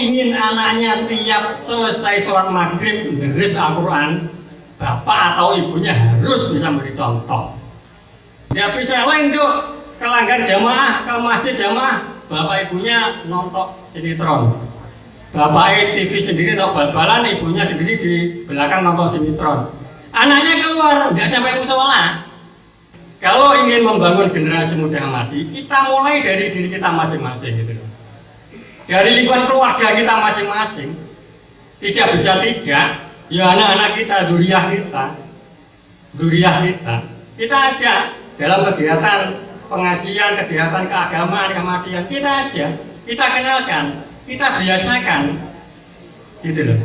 ingin anaknya tiap selesai sholat maghrib menulis Al-Quran, bapak atau ibunya harus bisa memberi contoh. Tidak bisa lain tuh kelanggar jamaah ke masjid jamaah, bapak ibunya nonton sinetron, bapak TV sendiri nonton bal-balan, ibunya sendiri di belakang nonton sinetron. Anaknya keluar nggak sampai musola. Kalau ingin membangun generasi muda Ahmadi, kita mulai dari diri kita masing-masing gitu. Dari lingkungan keluarga kita masing-masing. Tidak bisa tidak, ya anak-anak kita, dzurriyyah kita ajak dalam kegiatan pengajian, kegiatan keagamaan, kematian, kita ajak, kita kenalkan, kita biasakan, gitu loh.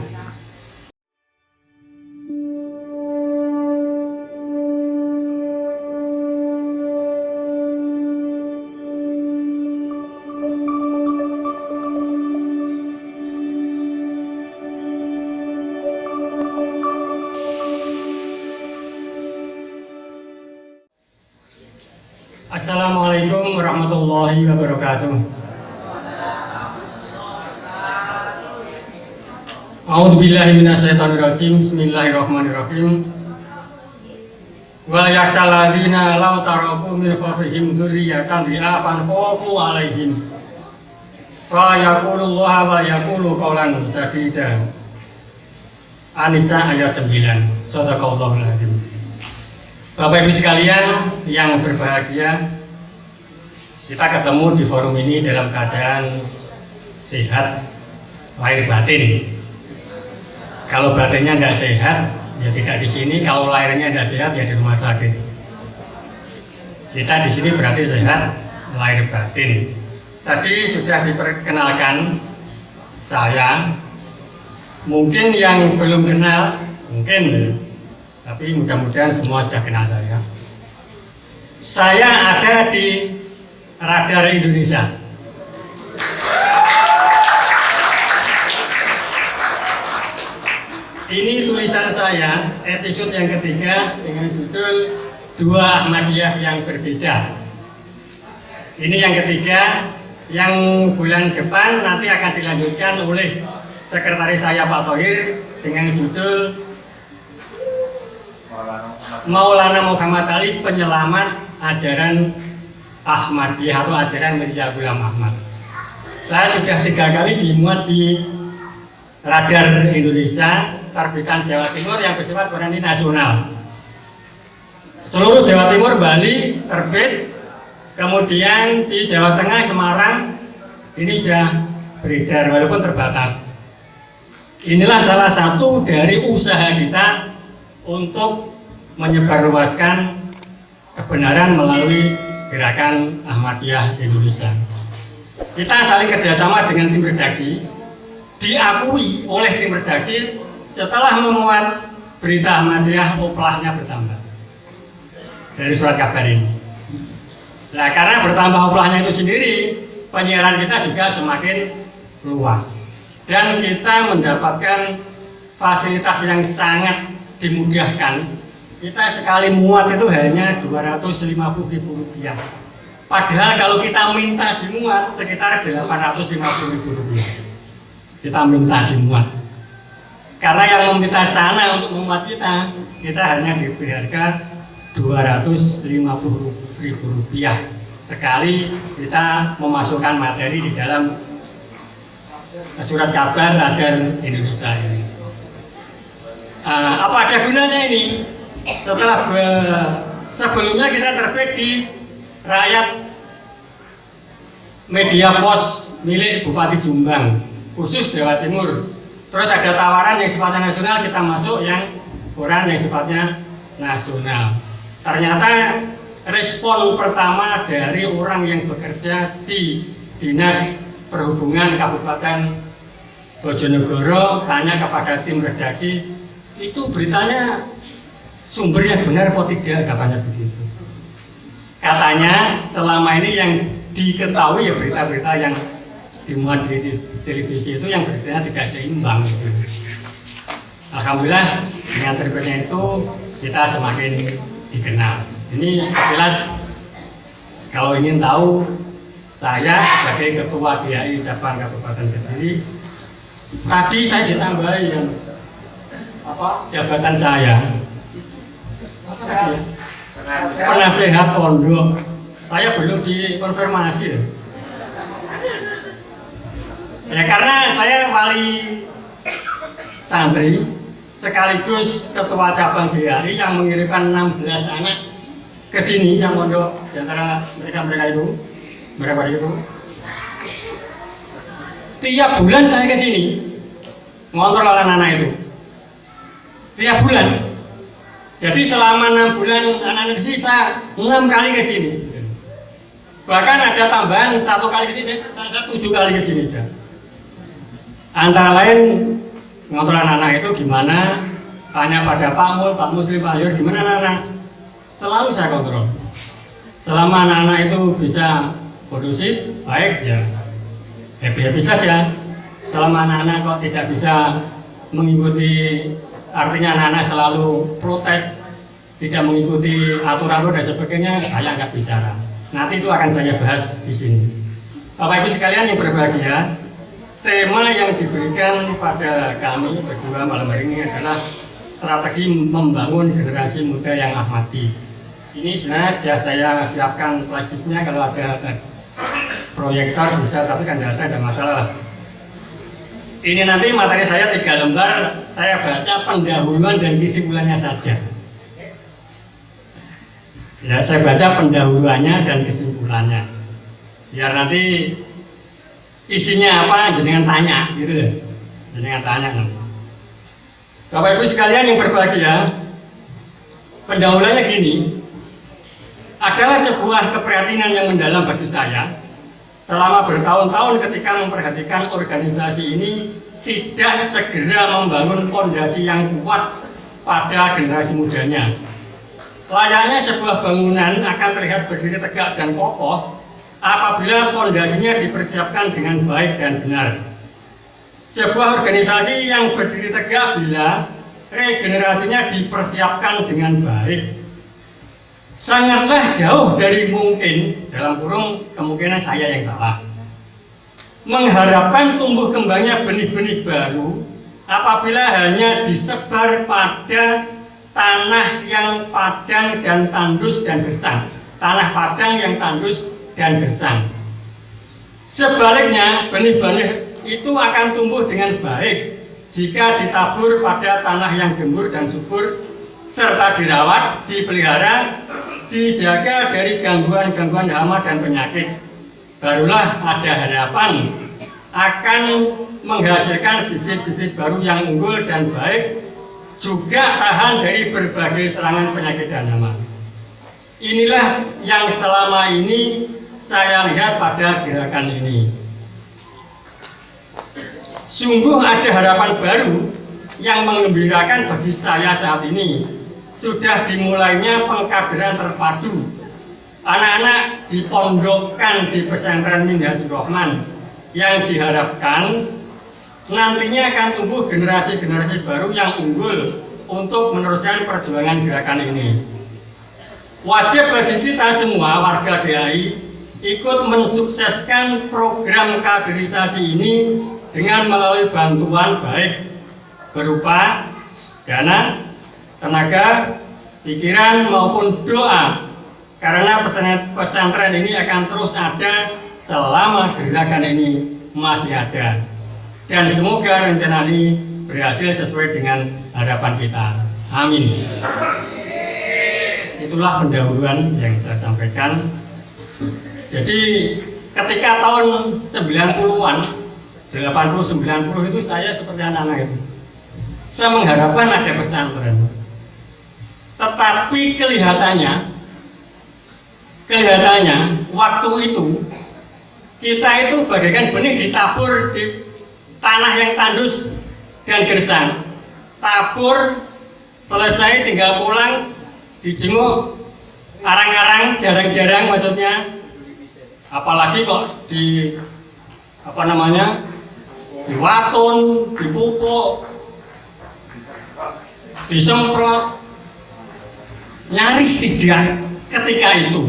Assalamualaikum warahmatullahi wabarakatuh. A'udzubillahi minasyaitonirrajim. Bismillahirrahmanirrahim. Wa yakhshal ladzina law taraku min khalfihim dzurriyyatan dha'afan khafu 'alaihim fa yaqulullaha wa yaqulu qawlan sadida. An-Nisa ayat 9. Shadaqallahul adzim. Bapak Ibu sekalian yang berbahagia, kita ketemu di forum ini dalam keadaan sehat lahir batin. Kalau batinnya tidak sehat, ya tidak di sini. Kalau lahirnya tidak sehat, ya di rumah sakit. Kita di sini berarti sehat lahir batin. Tadi sudah diperkenalkan saya. Mungkin yang belum kenal, mungkin. Tapi mudah-mudahan semua sudah kenal saya. Saya ada di Radar Indonesia. Ini tulisan saya, episode yang ketiga dengan judul Dua Ahmadiyah yang Berbeda. Ini yang ketiga, yang bulan depan nanti akan dilanjutkan oleh sekretaris saya Pak Thohir dengan judul Maulana Muhammad Ali, penyelamat ajaran Ahmadiyah atau ajaran Mirza Ghulam Ahmad. Saya sudah 3 kali dimuat di Radar Indonesia, terbitan Jawa Timur yang bersifat berani nasional. Seluruh Jawa Timur, Bali terbit, kemudian di Jawa Tengah, Semarang ini sudah beredar walaupun terbatas. Inilah salah satu dari usaha kita untuk menyebarluaskan kebenaran melalui gerakan Ahmadiyah Indonesia. Kita saling kerjasama dengan tim redaksi, diakui oleh tim redaksi setelah memuat berita Ahmadiyah, oplahnya bertambah dari surat kabar ini. Nah, karena bertambah oplahnya itu sendiri, penyiaran kita juga semakin luas dan kita mendapatkan fasilitas yang sangat dimudahkan. Kita sekali muat itu hanya Rp250.000. Padahal kalau kita minta dimuat sekitar Rp850.000. Kita minta dimuat. Karena yang meminta sana untuk memuat kita hanya diberi harga Rp250.000 sekali kita memasukkan materi di dalam surat kabar Radar Indonesia ini. Apa ada gunanya ini? Setelah sebelumnya kita terbit di Rakyat Media Pos milik Bupati Jombang khusus Jawa Timur. Terus ada tawaran yang sifatnya nasional, kita masuk yang koran yang sifatnya nasional. Ternyata respon pertama dari orang yang bekerja di Dinas Perhubungan Kabupaten Bojonegoro tanya kepada tim redaksi, itu beritanya sumbernya benar atau tidak, katanya begitu. Katanya selama ini yang diketahui ya berita-berita yang dimuat di televisi itu yang beritanya tidak seimbang gitu. Alhamdulillah dengan terbitnya itu kita semakin dikenal. Ini sekilas kalau ingin tahu, saya sebagai Ketua DAI Cabang Kabupaten Kediri Tadi saya ditambahi kan jabatan saya penasehat pondok. Saya belum dikonfirmasi ya, karena saya wali santri sekaligus ketua cabang GRI yang mengirimkan 16 anak ke sini yang pondok. Di antara mereka itu berapa itu, tiap bulan saya ke sini ngontrol anak-anak itu tiap bulan. Jadi selama 6 bulan anak-anak di sini saya 6 kali ke sini. Bahkan ada tambahan 1 kali ke sini, saya 7 kali ke sini. Antara lain ngontrol anak-anak itu gimana, tanya pada Pak Mul, Pak Muslim, Pak Yur, gimana anak-anak, selalu saya kontrol. Selama anak-anak itu bisa kondusif, baik ya happy-happy saja. Selama anak-anak kok tidak bisa mengikuti, artinya anak-anak selalu protes, tidak mengikuti aturan dan sebagainya, saya angkat bicara. Nanti itu akan saya bahas di sini. Bapak Ibu sekalian yang berbahagia, tema yang diberikan pada kami berdua malam hari ini adalah strategi membangun generasi muda yang Ahmadi. Ini sebenarnya sudah saya siapkan flash-disknya, kalau ada proyektor bisa, tapi kan ada masalah. Ini nanti materi saya 3 lembar, saya baca pendahuluan dan kesimpulannya saja. Ya, saya baca pendahuluannya dan kesimpulannya. Biar nanti isinya apa jenengan tanya gitu ya. Jenengan tanya nanti. Bapak Ibu sekalian yang berbahagia, pendahuluannya gini. Adalah sebuah keprihatinan yang mendalam bagi saya selama bertahun-tahun ketika memperhatikan organisasi ini tidak segera membangun fondasi yang kuat pada generasi mudanya. Layaknya sebuah bangunan akan terlihat berdiri tegak dan kokoh apabila fondasinya dipersiapkan dengan baik dan benar. Sebuah organisasi yang berdiri tegak bila regenerasinya dipersiapkan dengan baik. Sangatlah jauh dari mungkin, dalam kurung kemungkinan saya yang salah, mengharapkan tumbuh kembangnya benih-benih baru apabila hanya disebar pada tanah yang padang dan tandus dan gersang. Tanah padang yang tandus dan gersang. Sebaliknya, benih-benih itu akan tumbuh dengan baik jika ditabur pada tanah yang gembur dan subur, serta dirawat, dipelihara, dijaga dari gangguan-gangguan hama dan penyakit. Barulah ada harapan akan menghasilkan bibit-bibit baru yang unggul dan baik, juga tahan dari berbagai serangan penyakit dan hama. Inilah yang selama ini saya lihat pada gerakan ini. Sungguh ada harapan baru yang menggembirakan bagi saya saat ini. Sudah dimulainya pengkaderan terpadu. Anak-anak dipondokkan di pesantren Minhajul Rahman yang diharapkan nantinya akan tumbuh generasi-generasi baru yang unggul untuk meneruskan perjuangan gerakan ini. Wajib bagi kita semua warga DAI ikut mensukseskan program kaderisasi ini dengan melalui bantuan baik berupa dana, tenaga, pikiran maupun doa, karena pesantren ini akan terus ada selama gerakan ini masih ada. Dan semoga rencana ini berhasil sesuai dengan harapan kita. Amin. Itulah pendahuluan yang saya sampaikan. Jadi ketika tahun 90-an, 80-90 itu saya seperti anak-anak itu. Saya mengharapkan ada pesantren. Tetapi kelihatannya waktu itu kita itu bagaikan benih ditabur di tanah yang tandus dan gersang. Tabur, selesai tinggal pulang, dijenguk, arang-arang, jarang-jarang maksudnya. Apalagi kok diwatun, dipupuk, disemprot, nyaris tidak ketika itu.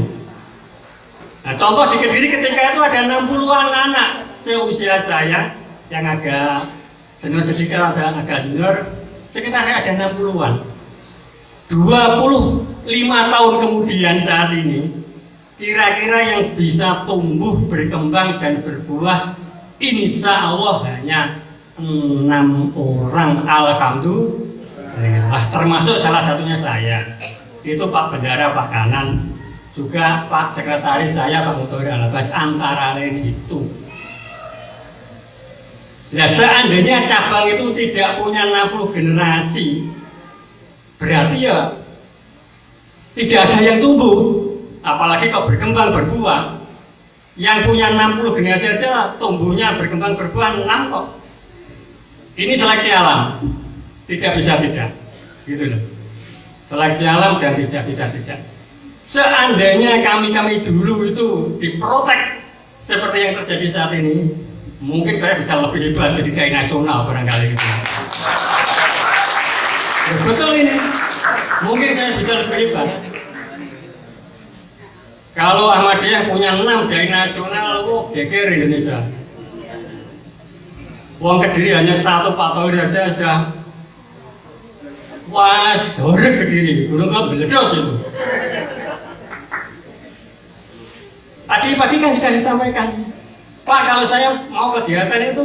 Nah, contoh di Kediri ketika itu ada 60-an anak seusia saya yang agak senior sedikit agak junior, sekitar ada 60-an. 25 tahun kemudian saat ini, kira-kira yang bisa tumbuh, berkembang dan berbuah, insya Allah hanya 6 orang. Alhamdulillah, termasuk salah satunya saya. Itu Pak Bendara, Pak Kanan, juga Pak Sekretaris saya, Pak Mutori Alabas, antara lain itu. Nah, seandainya cabang itu tidak punya 60 generasi, berarti ya tidak ada yang tumbuh, apalagi kok berkembang berbuah. Yang punya 60 generasi aja tumbuhnya berkembang berbuah 6 kok. Ini seleksi alam, tidak bisa tidak, gitu loh. Seleksi alam dan tidak bisa tidak. Seandainya kami dulu itu diprotek seperti yang terjadi saat ini, mungkin saya bisa lebih hebat jadi dai nasional barangkali gitu. Ya, betul ini, mungkin saya bisa lebih hebat. Kalau Ahmadiyah punya 6 dai nasional, geger Indonesia. Uang Kediri hanya 1 Pak Thohir saja sudah, wah, sore Kediri, gunung kau beledos itu. Tadi pagi kan sudah disampaikan, Pak, kalau saya mau kegiatan itu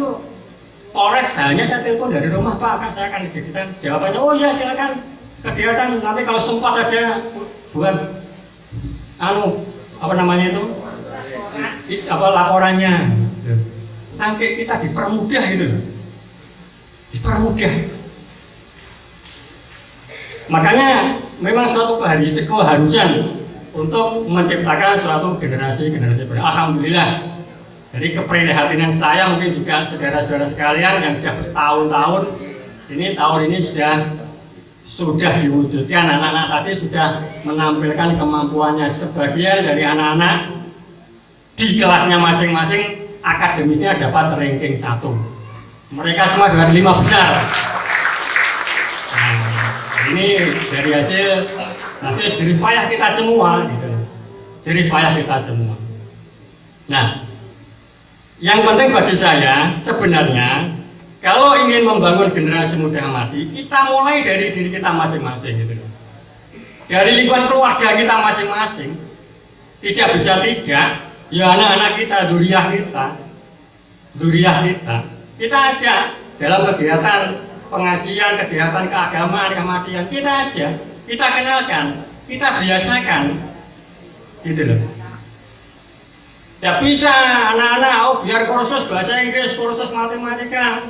Polres hanya saya telepon dari rumah, Pak, saya akan kegiatan. Jawabannya, oh ya silakan kegiatan, nanti kalau sempat saja buat apa namanya itu, laporannya. Sampai kita dipermudah gitu, dipermudah. Makanya memang suatu keharusan untuk menciptakan suatu generasi baru. Alhamdulillah. Jadi keprihatinan saya mungkin juga saudara-saudara sekalian yang sudah bertahun-tahun ini, tahun ini sudah diwujudkan. Anak-anak tadi sudah menampilkan kemampuannya. Sebagian dari anak-anak di kelasnya masing-masing akademisnya dapat ranking 1. Mereka semua dari 5 besar. Nah, ini dari hasil jerih payah kita semua, gitu. Jerih payah kita semua. Nah, yang penting bagi saya sebenarnya kalau ingin membangun generasi muda Ahmadi, kita mulai dari diri kita masing-masing, gitu. Dari lingkungan keluarga kita masing-masing. Tidak bisa tidak, ya anak-anak kita, dzurriyyah kita ajak dalam kegiatan pengajian, kegiatan keagamaan, Ahmadiyyah, kita ajak, kita kenalkan, kita biasakan, gitu loh. Ya bisa anak-anak, biar kursus bahasa Inggris, kursus matematika,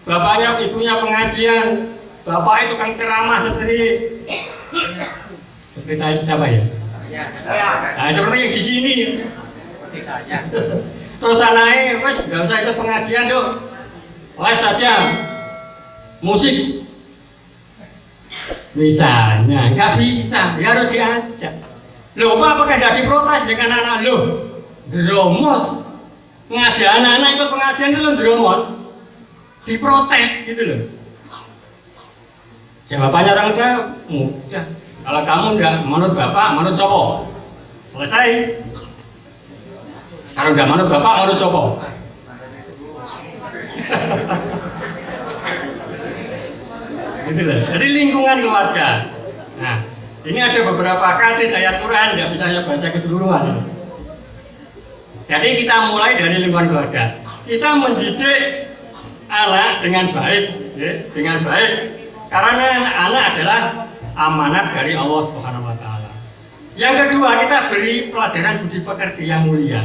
bapaknya ibunya pengajian, bapak itu kan ceramah seperti saya, siapa ya? Nah, seperti yang di sini. Terus anaknya, wes nggak usah ikut pengajian dong, les saja, musik. Misalnya, nggak bisa, ya harus diajak. Loh, apakah tidak diprotes dengan anak lo? Dromos, ngajak anak-anak ikut pengajian itu lo dromos, diprotes gitu loh. Jawabannya orang tua mudah. Kalau kamu enggak menurut bapak, menurut sopo, selesai. Kalau enggak menurut bapak, menurut sopo. Gitu loh. Jadi lingkungan keluarga. Nah, ini ada beberapa hadis ayat Quran, nggak bisa saya baca keseluruhan. Jadi kita mulai dari lingkungan keluarga. Kita mendidik anak dengan baik, ya, dengan baik. Karena anak adalah amanat dari Allah Subhanahu Wa Taala. Yang kedua, kita beri pelajaran budi pekerti yang mulia.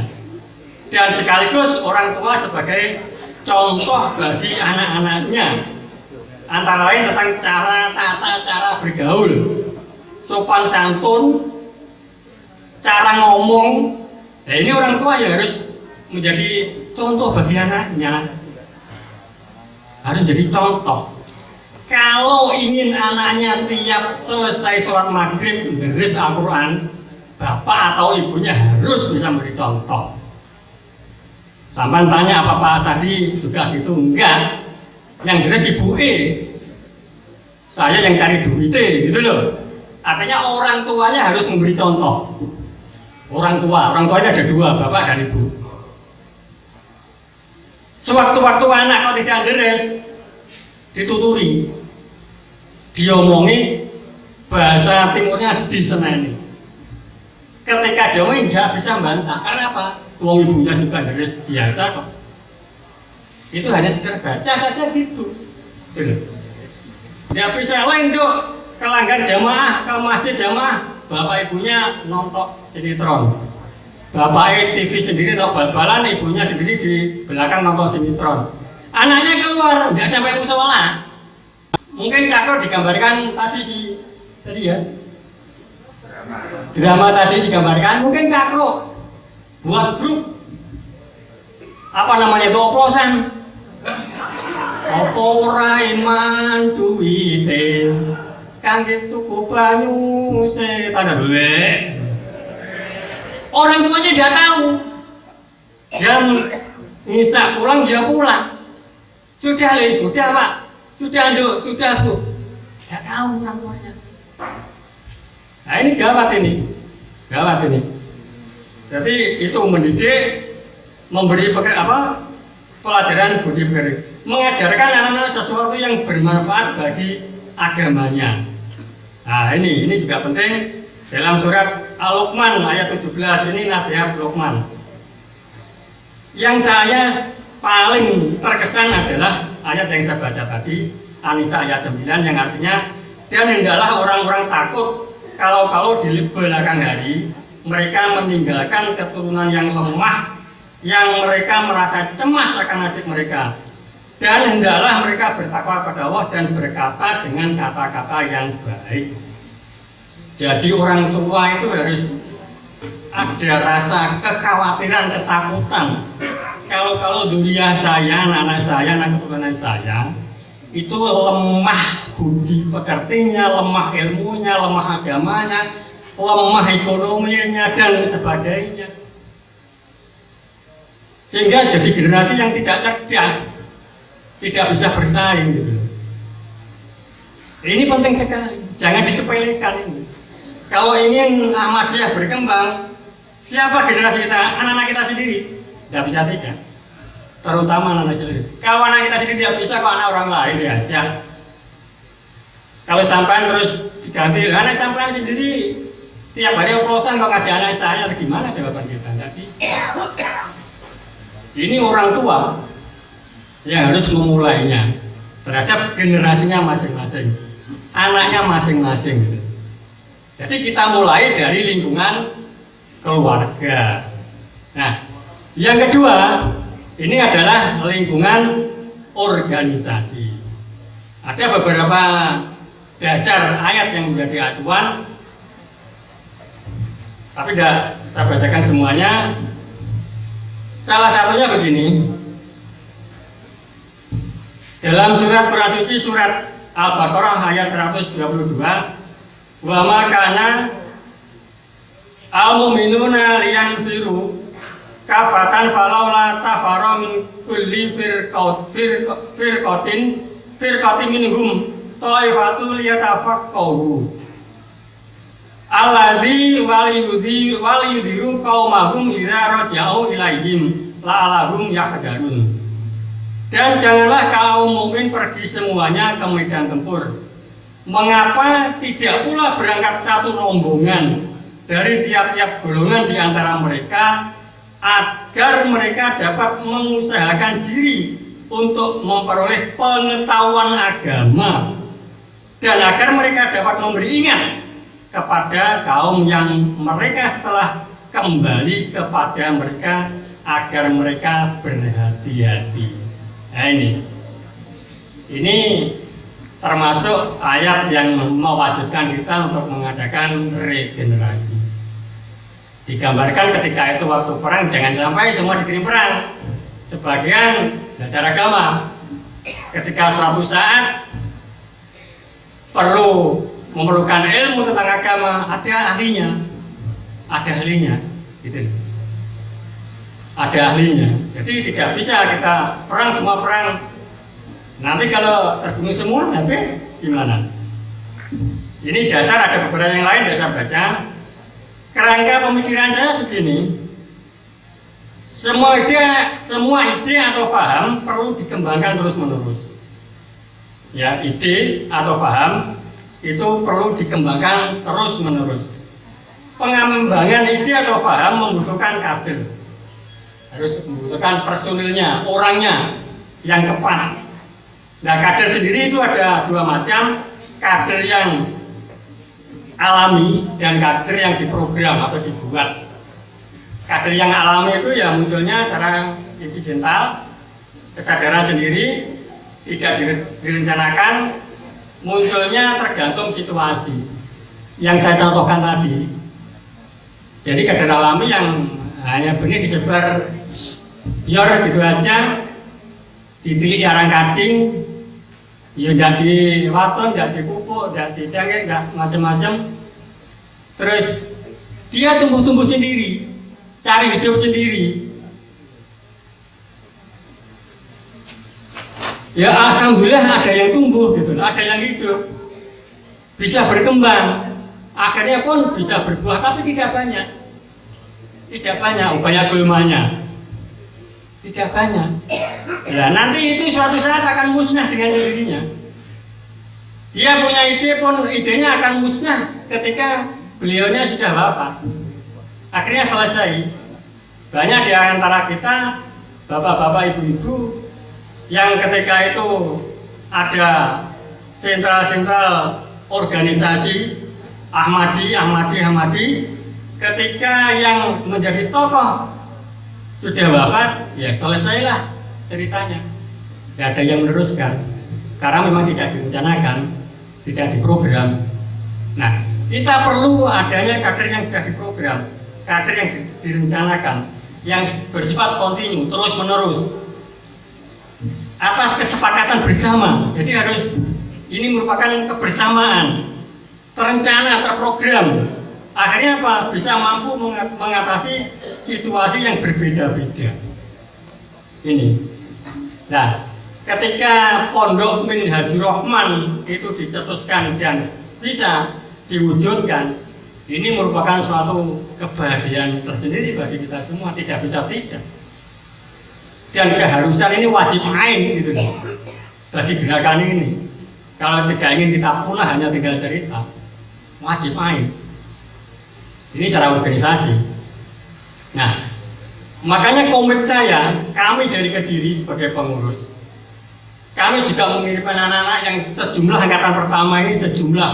Dan sekaligus orang tua sebagai contoh bagi anak-anaknya. Antara lain tentang cara bergaul, sopan santun, cara ngomong. Nah, ini orang tua ya harus menjadi contoh bagi anaknya. Harus jadi contoh. Kalau ingin anaknya tiap selesai sholat maghrib menulis Al-Quran, bapak atau ibunya harus bisa memberi contoh. Sampai tanya apa Pak Sadi juga gitu, enggak. Yang jelas ibu saya yang cari duit gitu loh. Artinya orang tuanya harus memberi contoh. Orang tuanya ada 2, bapak dan ibu. Sewaktu-waktu anak kalau tidak deres, dituturi, diomongi, bahasa timurnya diseneni. Ketika diomongi nggak bisa bantah, karena apa? Wong ibunya juga dari biasa kok. Itu hanya sekedar baca saja gitu. Nggak bisa lain dok, ke langgar jamaah, ke masjid jamaah, bapak ibunya nonton sinetron. Bapak TV sendiri nonton bal-balan, ibunya sendiri di belakang nonton sinetron. Anaknya keluar, nggak sampai musola. Mungkin cakro digambarkan tadi ya. Drama tadi digambarkan, mungkin cakro buat grup apa namanya itu oplosan. Apa ora iman duwite kangge tuku banyu setan duwe. Orang tuanya udah tahu. Jam ngisa pulang dia pulang. Sudah Pak. Sudah Nduk, sudah Bu. Tidak tahu orang tuanya. Nah ini gawat ini. Jadi itu mendidik, memberi pelajaran budi pekerti, mengajarkan anak-anak sesuatu yang bermanfaat bagi agamanya. Nah ini juga penting dalam surat Al-Luqman ayat 17 ini nasihat Luqman. Yang saya paling terkesan adalah ayat yang saya baca tadi, An-Nisa ayat 9 yang artinya, dan hendaklah orang-orang takut kalau di belakang hari mereka meninggalkan keturunan yang lemah, yang mereka merasa cemas akan nasib mereka, dan hendaklah mereka bertakwa kepada Allah dan berkata dengan kata-kata yang baik. Jadi orang tua itu harus ada rasa kekhawatiran, ketakutan. Kalau dunia saya, anak saya, anak keturunan saya itu lemah budi pekertinya, lemah ilmunya, lemah agamanya, lemah ekonominya dan sebagainya. Sehingga jadi generasi yang tidak cerdas, tidak bisa bersaing gitu. Ini penting sekali, jangan disepelekan ini. Kalau ingin Ahmadiyah berkembang, siapa generasi kita? Anak-anak kita sendiri. Tidak bisa tidak. Terutama anak-anak sendiri. Kalau anak kita sendiri tidak bisa, kok anak orang lain diajak. Kalau sampai terus diganti, anak sampai sendiri tiap hari oplosan kok ngajak anak saya, gimana jawaban kita? Tidak bisa. Ini orang tua yang harus memulainya terhadap generasinya masing-masing, anaknya masing-masing. Jadi kita mulai dari lingkungan keluarga. Nah, yang kedua ini adalah lingkungan organisasi. Ada beberapa dasar ayat yang menjadi acuan, tapi tidak saya bacakan semuanya. Salah satunya begini, dalam surat Quran suci surat Al-Baqarah ayat 122, wa ma kana al-mu'minuna liyanfiru kafatan falaula tafara min kulli firqatin minhum ta'ifatul yatafaqahu alladzi waliyudhiru qaumahum idza raja'u ilaihim la'alahum yahdarun. Dan janganlah kaum mukmin pergi semuanya ke medan tempur. Mengapa tidak pula berangkat satu rombongan dari tiap-tiap golongan di antara mereka, agar mereka dapat mengusahakan diri untuk memperoleh pengetahuan agama, dan agar mereka dapat memberi ingat kepada kaum yang mereka setelah kembali kepada mereka, agar mereka berhati-hati. Nah ini termasuk ayat yang mewajibkan kita untuk mengadakan regenerasi. Digambarkan ketika itu waktu perang, jangan sampai semua dikirim perang. Sebagian belajar agama. Ketika suatu saat memerlukan ilmu tentang agama, ada ahlinya, gitu. Ada ahlinya. Jadi tidak bisa kita perang semua perang. Nanti kalau terbunuh semua habis gimana? Ini dasar, ada beberapa yang lain dasar baca. Kerangka pemikiran saya begini. Semua ide atau paham perlu dikembangkan terus-menerus. Ya, ide atau paham itu perlu dikembangkan terus-menerus. Pengembangan ide atau paham membutuhkan kader, harus membutuhkan personilnya, orangnya yang tepat. Nah, kader sendiri itu ada dua macam, kader yang alami dan kader yang diprogram atau dibuat. Kader yang alami itu ya munculnya secara insidental, kesadaran sendiri, tidak direncanakan, munculnya tergantung situasi yang saya contohkan tadi. Jadi kader alami yang hanya benih disebar biar gitu aja, dipilih arang kading, ya tidak diwaton, tidak dipupuk, tidak didangin, tidak macam-macam. Terus dia tumbuh-tumbuh sendiri, cari hidup sendiri. Ya alhamdulillah ada yang tumbuh gitu, ada yang hidup, bisa berkembang, akhirnya pun bisa berbuah, tapi tidak banyak, banyak gulmanya, tidak banyak. Ya nanti itu suatu saat akan musnah dengan sendirinya. Dia punya ide pun idenya akan musnah ketika beliaunya sudah wafat. Akhirnya selesai. Banyak di antara kita, bapak-bapak, ibu-ibu, yang ketika itu ada sentral-sentral organisasi Ahmadi, ketika yang menjadi tokoh sudah wafat, ya selesailah ceritanya. Tidak ada yang meneruskan, karena memang tidak direncanakan, tidak diprogram. Nah, kita perlu adanya kader yang sudah diprogram, kader yang direncanakan, yang bersifat kontinu, terus-menerus, atas kesepakatan bersama. Jadi ini merupakan kebersamaan, terencana, terprogram. Akhirnya apa? Bisa mampu mengatasi situasi yang berbeda-beda. Ini. Nah, ketika Pondok Minhajur Rahman itu dicetuskan dan bisa diwujudkan, ini merupakan suatu kebahagiaan tersendiri bagi kita semua, tidak bisa tidak. Dan keharusan ini wajib ain gitu bagi gerakan ini. Kalau tidak ingin kita punah hanya tinggal cerita, wajib ain. Ini cara organisasi. Nah, makanya komit saya, kami dari Kediri sebagai pengurus, kami juga mengirimkan anak-anak yang sejumlah angkatan pertama ini sejumlah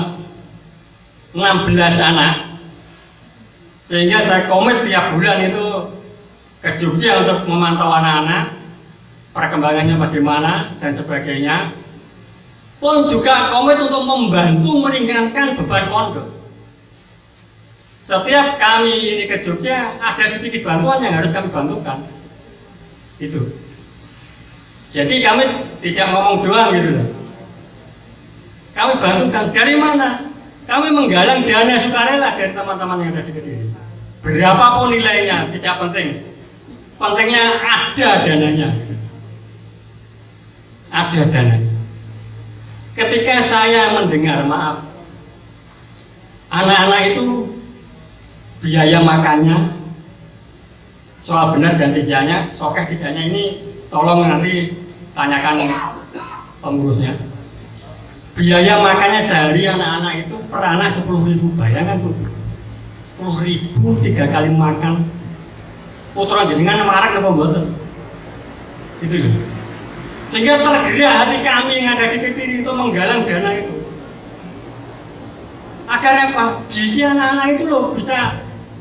16 anak, sehingga saya komit tiap bulan itu ke Jogja untuk memantau anak-anak, perkembangannya bagaimana dan sebagainya. Pun juga komit untuk membantu meringankan beban pondok. Setiap kami ini ke Jogja ada sedikit bantuan yang harus kami bantukan. Itu. Jadi kami tidak ngomong doang gitu loh. Kami bantukan dari mana? Kami menggalang dana sukarela dari teman-teman yang ada di Kediri. Berapapun nilainya tidak penting. Pentingnya ada dananya. Ada dananya. Ketika saya mendengar, maaf, anak-anak itu biaya makannya, soal benar dan tidaknya, sokeh tidaknya ini tolong nanti tanyakan pengurusnya. Biaya makannya sehari anak-anak itu per anak 10.000, bayangkan Bu, 10.000 3 kali makan. Putra jenengan marak apa mboten? Gitu loh. Sehingga tergerak hati kami yang ada di Kediri itu menggalang dana itu. Agar apa? Gizi anak-anak itu loh bisa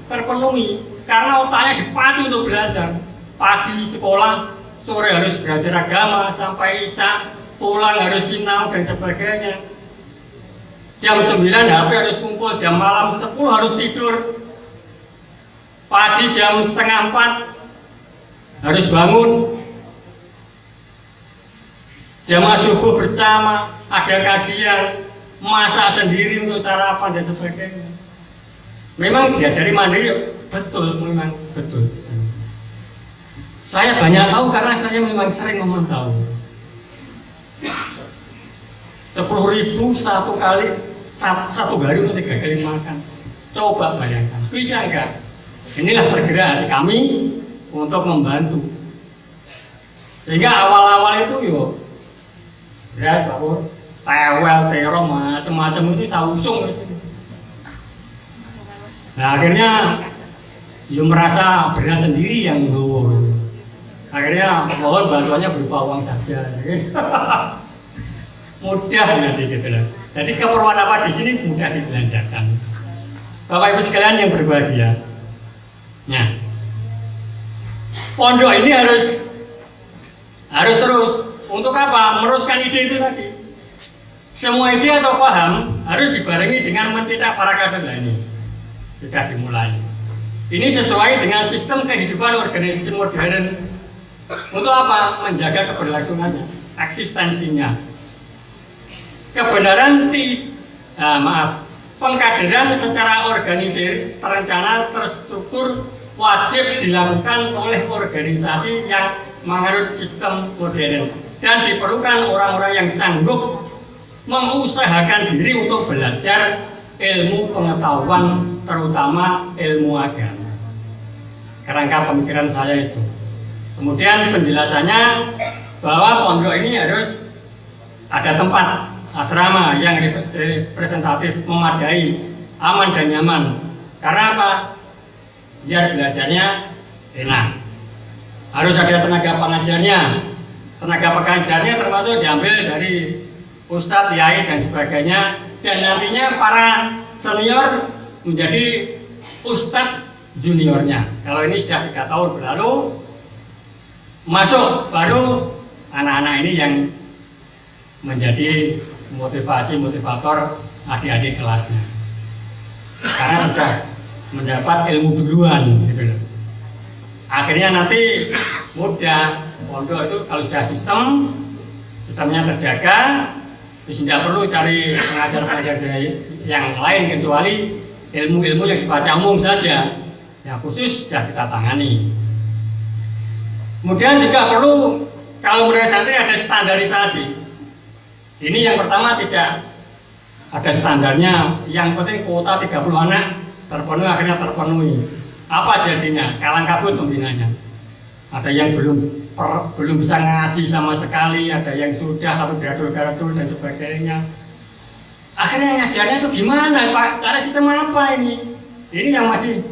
terpenuhi karena otaknya dipacu untuk belajar. Pagi sekolah, sore harus belajar agama sampai isya, pulang harus sinau dan sebagainya. Jam 9 HP harus kumpul, jam malam 10 harus tidur. Pagi jam 3:30 harus bangun, jamaah subuh bersama, ada kajian, masak sendiri untuk sarapan dan sebagainya. Memang diajari mandiri, betul, memang betul. Saya banyak tahu karena saya memang sering memantau. 10.000 satu hari untuk 3 kali makan. Coba bayangkan, bisa enggak? Inilah tergerak hati kami untuk membantu. Sehingga awal-awal itu beras Pak Pur, tewel, terong, macam-macam itu sausung. Nah akhirnya dia merasa berat sendiri yang nggawa. Akhirnya mohon bantuannya berupa uang saja. Mudah nanti gitu loh. Jadi keperluan apa di sini mudah dibelanjakan. Bapak Ibu sekalian yang berbahagia. Nah, pondok ini harus terus untuk apa? Meneruskan ide itu tadi. Semua ide atau paham harus dibarengi dengan mencetak para kader ini. Sudah dimulai. Ini sesuai dengan sistem kehidupan organisasi modern. Untuk apa? Menjaga keberlangsungannya, eksistensinya. Kebenaran pengkaderan secara organisir, terencana, terstruktur wajib dilakukan oleh organisasi yang menganut sistem modern dan diperlukan orang-orang yang sanggup mengusahakan diri untuk belajar ilmu pengetahuan, terutama ilmu agama. Kerangka pemikiran saya itu. Kemudian penjelasannya bahwa pondok ini harus ada tempat asrama yang representatif, memadai, aman dan nyaman. Karena apa? Biar belajarnya enak. Harus ada tenaga pengajarnya. Tenaga pengajarnya termasuk diambil dari ustadz, kiai dan sebagainya. Dan nantinya para senior menjadi ustadz juniornya. Kalau ini sudah 3 tahun berlalu, masuk baru anak-anak ini yang menjadi motivator adik-adik kelasnya. Karena sudah mendapat ilmu duluan gitu loh. Akhirnya nanti mudah pondok itu kalau sudah sistemnya terjaga, terus tidak perlu cari pengajar-pengajar yang lain kecuali ilmu-ilmu yang sifatnya umum saja, yang khusus sudah kita tangani. Kemudian juga perlu kalau menurut santri ada standarisasi. Ini yang pertama tidak ada standarnya, yang penting kuota 30 anak terpenuhi, akhirnya terpenuhi. Apa jadinya? Kalang kabut pembinanya. Ada yang belum bisa ngaji sama sekali, ada yang sudah tapi gaduh-gaduh dan sebagainya. Akhirnya ngajarnya itu gimana Pak? Cara sistem apa ini? Ini yang masih,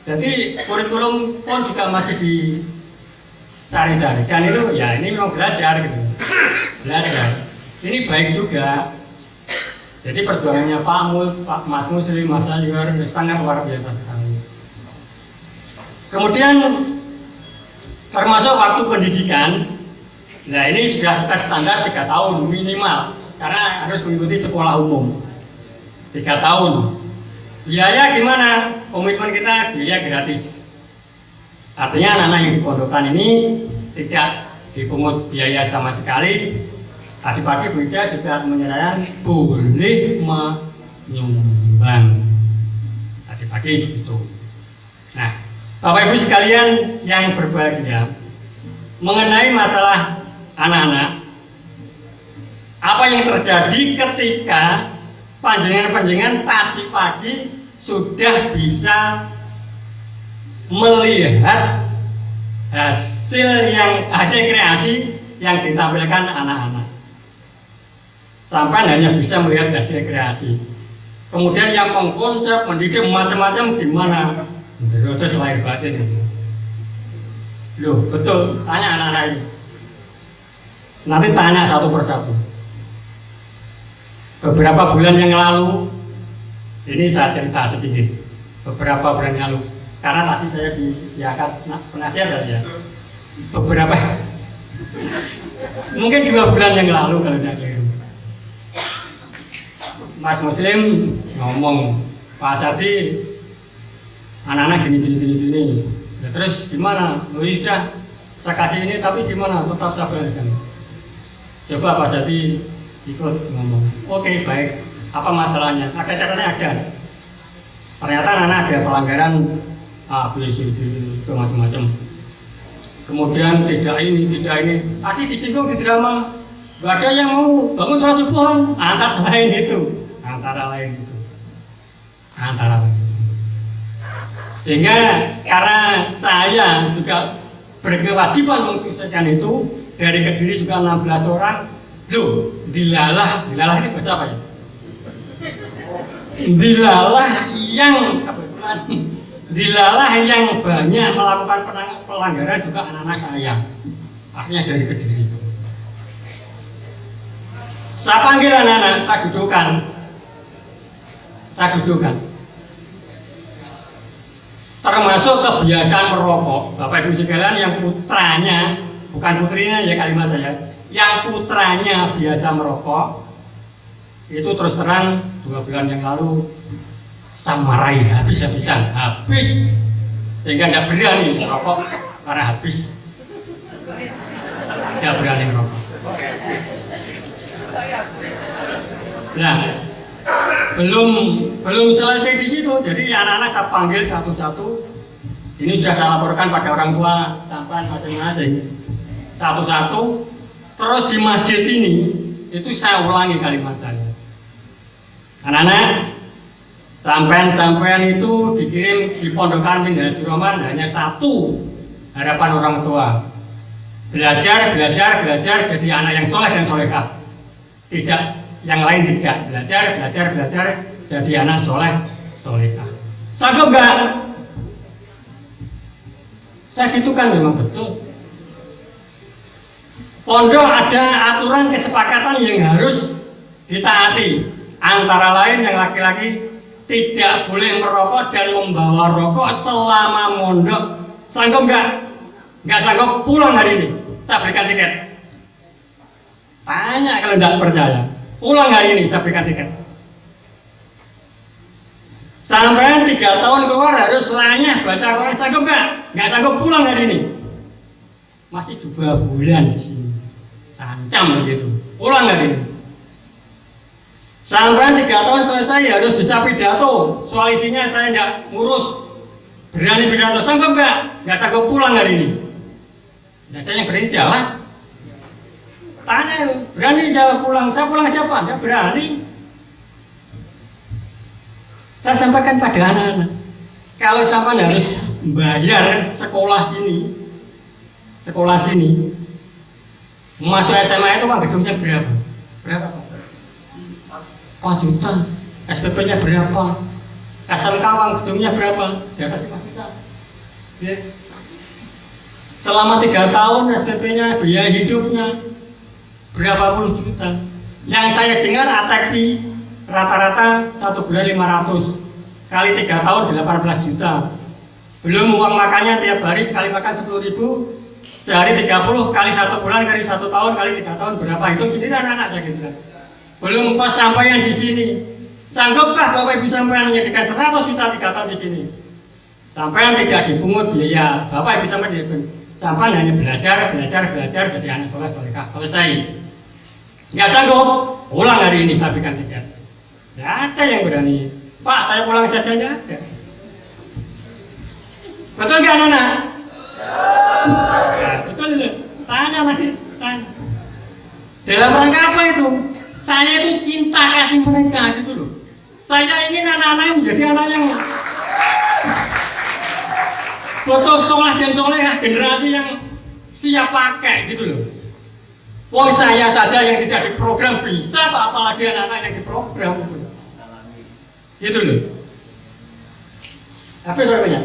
jadi kurikulum pun juga masih dicari-cari. Dan itu ya ini memang belajar gitu. Belajar. Ini baik juga. Jadi perjuangannya Pak Mas Muslim, Mas Ayur sangat luar biasa sekali. Kemudian termasuk waktu pendidikan. Nah ini sudah tes standar 3 tahun minimal, karena harus mengikuti sekolah umum 3 tahun. Biaya gimana? Komitmen kita biaya gratis. Artinya anak-anak yang di pondokan ini tidak dipungut biaya sama sekali. Tadi pagi Bu Ida juga menyatakan boleh menyumbang. Tadi pagi itu. Nah, Bapak Ibu sekalian yang berbahagia, mengenai masalah anak-anak, apa yang terjadi ketika panjenengan tadi pagi sudah bisa melihat hasil kreasi yang ditampilkan anak-anak. Sampai hanya bisa melihat hasil kreasi. Kemudian yang mengkonsep, mendidik macam-macam gimana? Terus lahir batin. Loh, betul. Tanya anak-anak ini. Nanti tanya satu persatu. Beberapa bulan yang lalu, ini saya cerita sedikit. Beberapa bulan yang lalu, karena tadi saya diangkat penasihat ya. Beberapa, mungkin 2 bulan yang lalu kalau tidak keliru. Mas Muslim ngomong, Pak Sadi, anak-anak gini. Ya, terus gimana? Oh sudah, saya kasih ini, tapi gimana? Tetap saya belajar. Coba Pak Sadi ikut ngomong. Oke, baik. Apa masalahnya? Ada catatannya ada. Ternyata anak-anak ada pelanggaran itu macam-macam. Kemudian tidak ini. Tadi disinggung di drama, nggak ada yang mau bangun sholat subuh. Antara lain itu. Sehingga karena saya juga berkewajiban mensukseskan itu, dari Kediri juga 16 orang, Loh, dilalah ini bahasa apa ya? Dilalah yang banyak melakukan pelanggaran juga anak-anak saya. Akhirnya dari Kediri. Saya panggil anak-anak, saya dudukkan. Termasuk kebiasaan merokok. Bapak Ibu sekalian yang putranya, bukan putrinya ya kalimat saya, yang putranya biasa merokok, itu terus terang 2 bulan yang lalu saya marahi habis-habisan, sehingga tidak berani merokok karena habis, tidak berani merokok. Nah, belum selesai di situ, jadi anak-anak saya panggil satu-satu. Ini sudah saya laporkan pada orang tua sampai masing-masing satu-satu. Terus di masjid ini itu saya ulangi kalimat saya. Anak-anak, sampean itu dikirim di pondokan Minhajul Rahman hanya satu harapan orang tua. Belajar jadi anak yang soleh dan solehah. Tidak, yang lain tidak. Belajar jadi anak soleh solehah. Sanggup nggak? Saya gitu kan memang betul. Pondok ada aturan kesepakatan yang harus ditaati. Antara lain yang laki-laki tidak boleh merokok dan membawa rokok selama mondok. Sanggup nggak? Nggak sanggup, pulang hari ini. Saya berikan tiket. Tanya kalau tidak percaya. Pulang hari ini, saya berikan tiket. Sampai 3 tahun keluar harus lanyah baca Quran. Sanggup nggak? Nggak sanggup, pulang hari ini. Masih 2 bulan di sini. Sancam begitu. Pulang hari ini. Sampai 3 tahun selesai harus bisa pidato. Soal isinya saya tidak ngurus. Berani pidato. Sanggup nggak? Nggak sanggup, pulang hari ini. Tidak ada yang berani jawab. Tanya, berani jawab pulang. Saya pulang siapa? Nggak berani. Saya sampaikan pada anak-anak, kalau sampai harus bayar sekolah sini, masuk SMA itu uang gedungnya berapa? Berapa? 4 juta. SPP-nya berapa? SMK uang gedungnya berapa? Di atas 5 juta. Ya. Selama 3 tahun SPP-nya, biaya hidupnya berapa puluh juta. Yang saya dengar ATP rata-rata 1 bulan 500 kali 3 tahun 18 juta. Belum uang makannya tiap hari sekali makan 10.000, sehari 30 kali 1 bulan kali 1 tahun kali 3 tahun berapa, hitung sendiri anak-anak saya gitu. Belum kos sampaian di sini. Sanggupkah Bapak Ibu sampean menyediakan 100 juta 3 tahun di sini? Sampean tidak dipungut biaya. Bapak Ibu sampean sampean hanya belajar jadi anak soleh solehah. Selesai. Nggak sanggup, pulang hari ini saya berikan tiket. Tidak ada yang berani. Pak, saya pulang saja, tidak ada. Betul nggak anak-anak? Ya, betul. Tanya lagi, tanya. Dalam rangka apa itu? Saya itu cinta kasih mereka gitu loh. Saya ingin anak-anak menjadi anak yang betul soleh dan solehah, generasi yang siap pakai gitu loh. Wong saya saja yang tidak diprogram bisa, apalagi anak-anak yang diprogram gitu loh. Apa soalnya?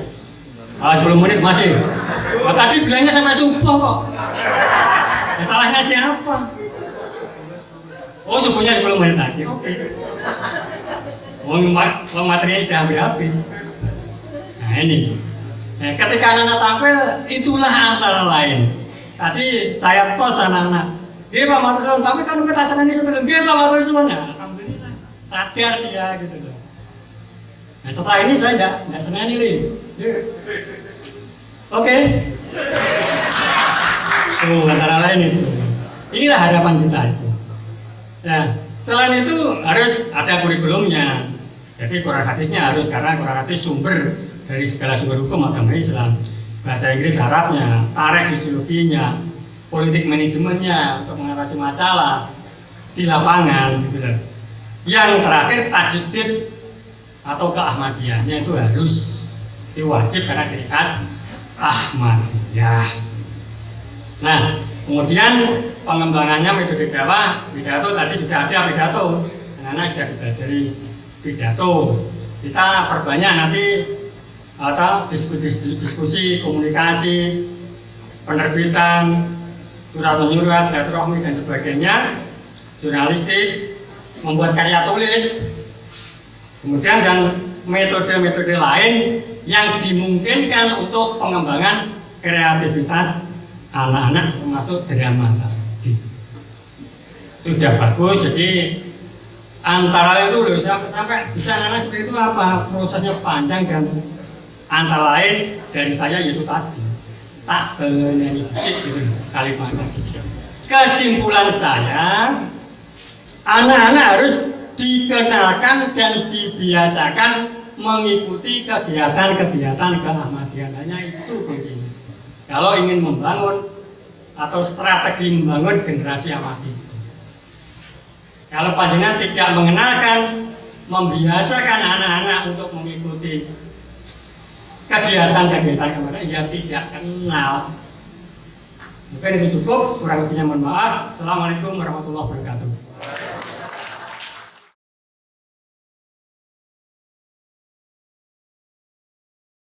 10 menit masih. Tadi bilangnya sampai subuh kok. Ya, salahnya siapa? Oh, subuhnya 10 menit lagi. Oke. Uang materinya sudah hampir habis. Nah ini. Nah, ketika anak-anak tampil, itulah antara lain. Tadi saya tos anak-anak. Dia Pak Matur, tapi kan kita senang ini sebelum dia Pak Matur semuanya. Alhamdulillah sadar dia gitu loh. Nah setelah ini saya tidak senang diri. Oke. Antara lain itu. Inilah harapan kita itu. Nah selain itu harus ada kurikulumnya. Jadi Quran hadisnya harus, karena Quran hadis sumber dari segala sumber hukum agama Islam. Bahasa Inggris, Arabnya, tarikh sosiologinya, politik manajemennya untuk mengatasi masalah di lapangan gitu loh. Yang terakhir tajdid atau keahmadiyahnya itu harus diwajib karena ciri khas Ahmadiyah. Nah, Kemudian pengembangannya metode dakwah, pidato tadi sudah ada pidato, anak-anak sudah dipelajari pidato. Kita perbanyak nanti atau diskusi, komunikasi, penerbitan, surat menyurat, silaturahmi dan sebagainya, jurnalistik, membuat karya tulis, kemudian dan metode-metode lain yang dimungkinkan untuk pengembangan kreativitas anak-anak termasuk drama tadi. Sudah bagus, jadi antara itu loh sampai bisa anak seperti itu apa prosesnya panjang dan antara lain dari saya yaitu tadi tak senyanyi gitu kalimatnya. Kesimpulan saya, anak-anak harus dikenalkan dan dibiasakan mengikuti kegiatan-kegiatan keahmadian. Hanya itu kuncinya. Kalau ingin membangun atau strategi membangun generasi Ahmadi. Kalau panjenengan tidak mengenalkan, membiasakan anak-anak untuk mengikuti kegiatan-kegiatan keahmadian, ya tidak kenal. Mungkin itu cukup, kurang lebihnya mohon maaf. Assalamualaikum warahmatullahi wabarakatuh.